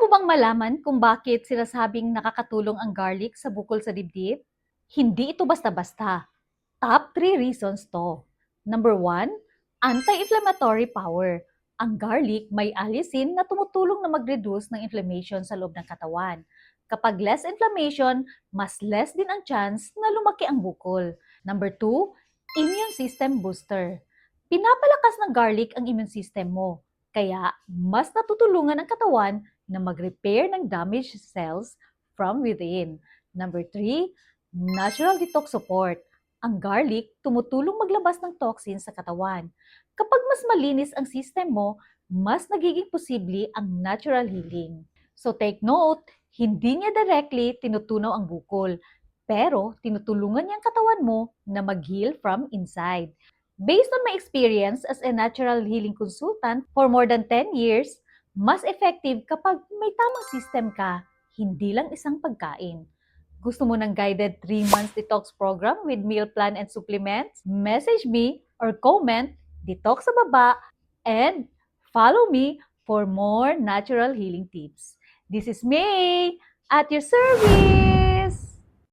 mo bang malaman kung bakit sinasabing nakakatulong ang garlic sa bukol sa dibdib? Hindi ito basta-basta. Top 3 reasons to. Number 1, anti-inflammatory power. Ang garlic may allicin na tumutulong na mag-reduce ng inflammation sa loob ng katawan. Kapag less inflammation, mas less din ang chance na lumaki ang bukol. Number 2, immune system booster. Pinapalakas ng garlic ang immune system mo. Kaya, mas natutulungan ang katawan na mag-repair ng damaged cells from within. Number 3, natural detox support. Ang garlic tumutulong maglabas ng toxins sa katawan. Kapag mas malinis ang system mo, mas nagiging posible ang natural healing. So take note, hindi niya directly tinutunaw ang bukol, pero tinutulungan niya ang katawan mo na mag-heal from inside. Based on my experience as a natural healing consultant for more than 10 years, mas effective kapag may tamang system ka, hindi lang isang pagkain. Gusto mo ng guided 3 months detox program with meal plan and supplements? Message me or comment detox sa baba and follow me for more natural healing tips. This is May at your service!